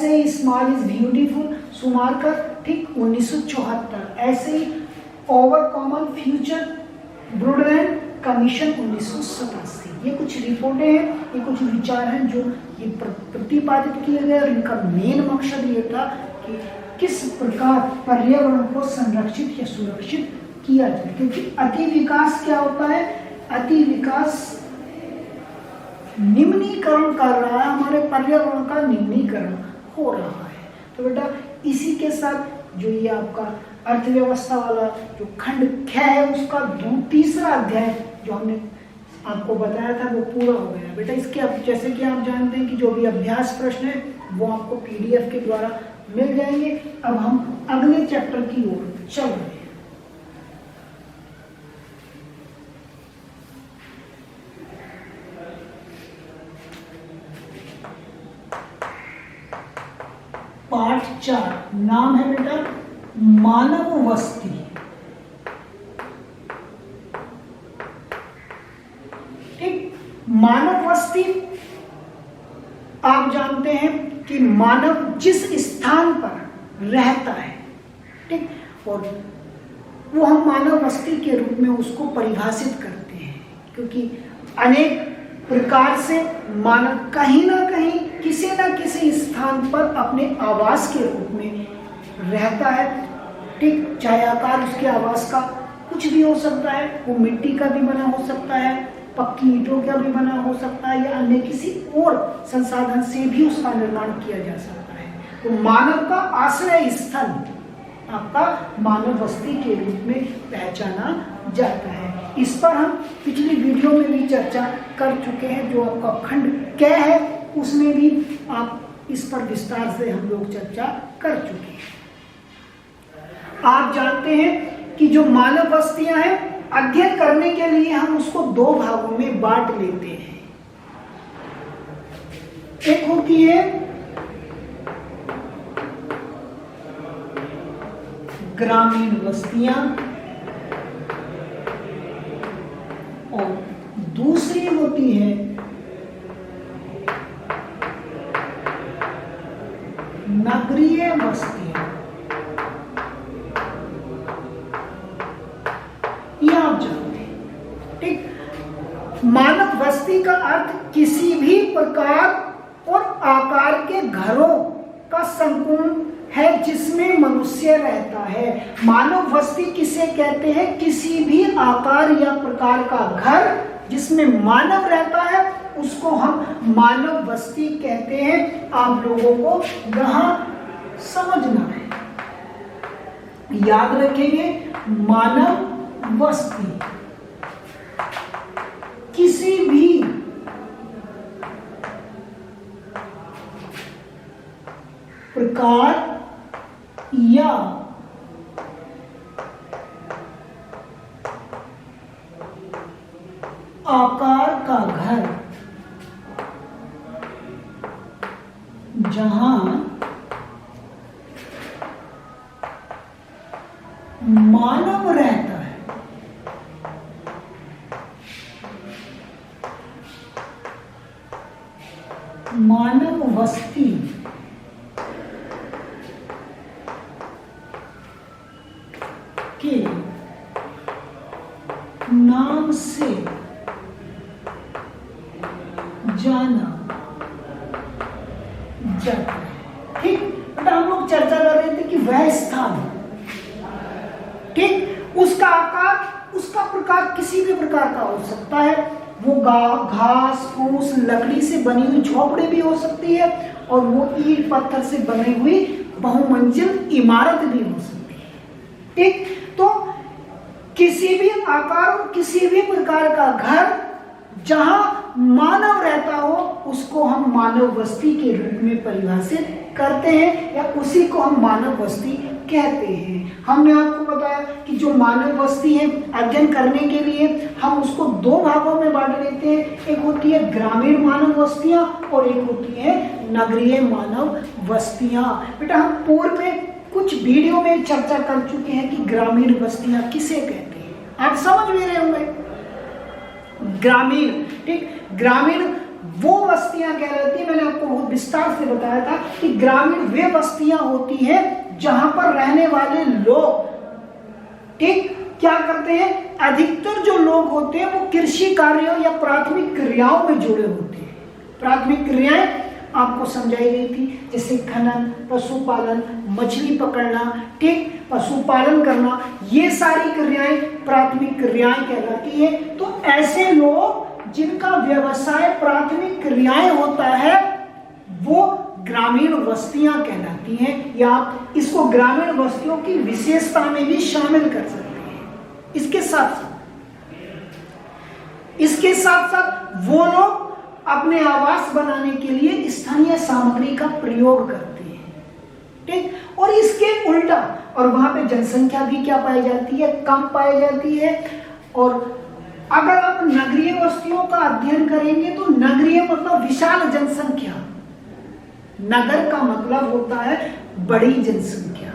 ऐसे ही small is beautiful सुमारकर, ठीक 1974। ऐसे ही our common future Brundtland commission 1987। ये कुछ रिपोर्टें हैं, ये कुछ विचार हैं जो ये प्रतिपादित किए गए और इनका मेन मकसद ये था कि किस प्रकार पर्यावरण को संरक्षित या सुरक्षित किया जाए। क्योंकि अति विकास क्या होता है, अति विकास निम्नीकरण कर रहा है, हमारे पर्यावरण का निम्नीकरण हो रहा है। तो बेटा इसी के साथ जो ये आपका अर्थव्यवस्था वाला जो खंड ख है उसका तीसरा अध्याय जो हमने आपको बताया था वो पूरा हो गया बेटा। इसके अब जैसे कि आप जानते हैं कि जो भी अभ्यास प्रश्न है वो आपको पीडीएफ के द्वारा मिल जाएंगे। अब हम अगले चैप्टर की ओर चल रहे हैं। पाठ 4 नाम है बेटा मानव वस्ती। ठीक, मानव वस्ती आप जानते हैं कि मानव जिस स्थान पर रहता है, ठीक, और वो हम मानव वस्ती के रूप में उसको परिभाषित करते हैं। क्योंकि अनेक प्रकार से मानव कहीं ना कहीं किसी न किसी स्थान पर अपने आवास के रूप में रहता है। ठीक, चाहे आकार उसके आवास का कुछ भी हो सकता है, वो मिट्टी का भी बना हो सकता है, पक्की ईंटों का भी बना हो सकता है, या अन्य किसी और संसाधन से भी उसका निर्माण किया जा सकता है। तो मानव का आश्रय स्थल आपका मानव बस्ती के रूप में पहचाना जाता है। इस पर हम पिछली वीडियो में भी चर्चा कर चुके हैं। जो आपका खंड क है उसमें भी आप इस पर विस्तार से हम लोग चर्चा कर चुके हैं। आप जानते हैं कि जो मानव बस्तियां हैं, अध्ययन करने के लिए हम उसको दो भागों में बांट लेते हैं। एक होती है ग्रामीण बस्तियां और दूसरी होती है नगरीय बस्तियां। ये आप जानते हैं। ठीक, मानव बस्ती का अर्थ किसी भी प्रकार और आकार के घरों का संकुल है जिसमें मनुष्य रहता है। मानव बस्ती किसे कहते हैं? किसी भी आकार या प्रकार का घर जिसमें मानव रहता है उसको हम मानव बस्ती कहते हैं। आप लोगों को यहां समझना है, याद रखेंगे, मानव बस्ती किसी भी प्रकार या आकार का घर जहां मानव रहता है, मानव बस्ती के नाम से जाना जाता है। ठीक, बेटा हम लोग चर्चा कर रहे थे कि वह स्थान, ठीक, उसका आकार, उसका प्रकार किसी भी प्रकार का हो सकता है। वो घास फूस लकड़ी से बनी हुई झोपड़ी भी हो सकती है और वो ईंट पत्थर से बनी हुई बहुमंजिल इमारत भी हो सकती है। ठीक, तो किसी भी आकार और किसी भी प्रकार का घर जहां मानव रहता हो उसको हम मानव बस्ती के रूप में परिभाषित करते हैं या उसी को हम मानव बस्ती कहते हैं। हमने आपको बताया कि जो मानव बस्ती है अध्ययन करने के लिए हम उसको दो भागों में बांट लेते हैं। एक होती है ग्रामीण मानव बस्तियां और एक होती है नगरीय मानव बस्तियां। बेटा हम पूर्व में कुछ वीडियो में चर्चा कर चुके हैं कि ग्रामीण बस्तियां किसे कहते हैं, आप समझ भी रहे होंगे। ग्रामीण, ठीक, ग्रामीण वो बस्तियां कहलाती है, मैंने आपको बहुत विस्तार से बताया था कि ग्रामीण वे बस्तियां होती हैं जहां पर रहने वाले लोग, ठीक, क्या करते हैं, अधिकतर जो लोग होते हैं वो कृषि कार्यों या प्राथमिक क्रियाओं में जुड़े होते हैं। प्राथमिक क्रियाएं आपको समझाई गई थी, जैसे खनन, पशुपालन, मछली पकड़ना, ठीक, पशुपालन करना, ये सारी क्रियाएं प्राथमिक क्रियाएं कहलाती है। तो ऐसे लोग जिनका व्यवसाय प्राथमिक क्रियाएं होता है वो ग्रामीण बस्तियां कहलाती हैं, या आप इसको ग्रामीण बस्तियों की विशेषता में भी शामिल कर सकते हैं। इसके साथ साथ वो लोग अपने आवास बनाने के लिए स्थानीय सामग्री का प्रयोग करते हैं, ठीक, और इसके उल्टा, और वहां पे जनसंख्या भी क्या पाई जाती है, कम पाई जाती है। और अगर आप नगरीय बस्तियों का अध्ययन करेंगे तो नगरीय मतलब विशाल जनसंख्या, नगर का मतलब होता है बड़ी जनसंख्या,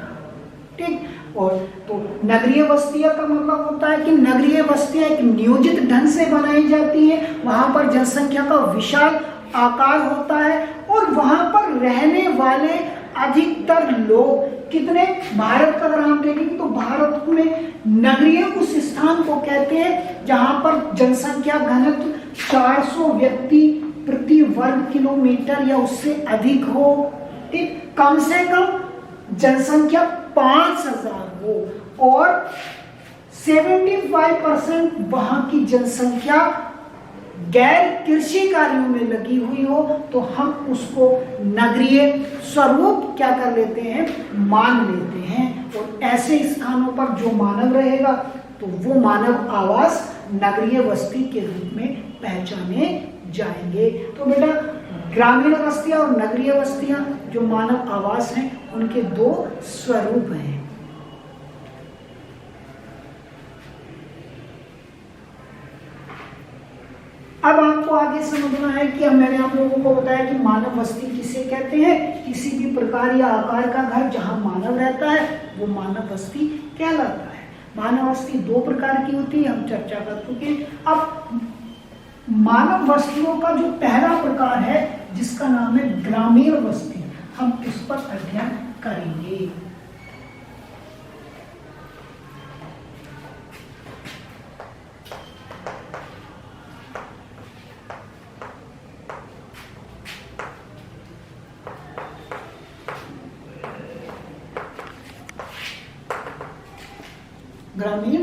ठीक, और तो नगरीय बस्तियां का मतलब होता है कि नगरीय बस्तियां एक नियोजित ढंग से बनाई जाती हैं, वहां पर जनसंख्या का विशाल आकार होता है और वहां पर रहने वाले अधिकतर लोग कितने, भारत का अगर हम देखेंगे तो भारत में नगरीय उस स्थान को कहते हैं जहां पर जनसंख्या घनत्व 400 व्यक्ति प्रति वर्ग किलोमीटर या उससे अधिक हो, ठीक, कम से कम जनसंख्या 5000 हो और 75% वहां की जनसंख्या गैर कृषि कार्यों में लगी हुई हो, तो हम उसको नगरीय स्वरूप क्या कर लेते हैं, मान लेते हैं। और ऐसे स्थानों पर जो मानव रहेगा तो वो मानव आवास नगरीय बस्ती के रूप में पहचाने जाएंगे। तो बेटा ग्रामीण बस्तियां और नगरीय बस्तियां जो मानव आवास हैं उनके दो स्वरूप हैं। अब आपको आगे समझना है कि मैंने आप लोगों को बताया कि मानव बस्ती किसे कहते हैं, किसी भी प्रकार या आकार का घर जहां मानव रहता है वो मानव बस्ती कहलाता है। मानव बस्ती दो प्रकार की होती है, हम चर्चा कर चुके हैं। अब मानव बस्तियों का जो पहला प्रकार है जिसका नाम है ग्रामीण बस्ती, हम इस पर अध्ययन करेंगे। ग्रामीण